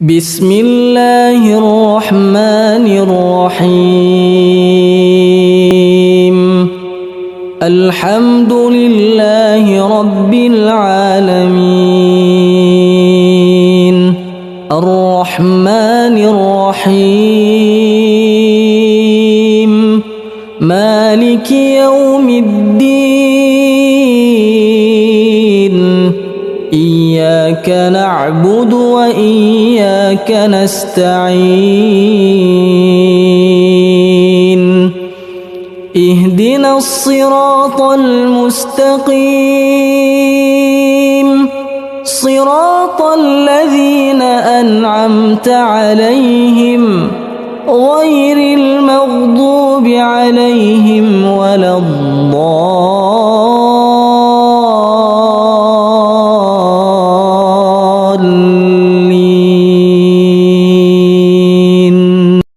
بسم الله الرحمن الرحيم. الحمد لله رب العالمين. الرحمن الرحيم. مالك يوم الدين. إياك نعبد وإياك نستعين. اهدنا الصراط المستقيم، صراط الذين أنعمت عليهم غير المغضوب عليهم ولا الضالين.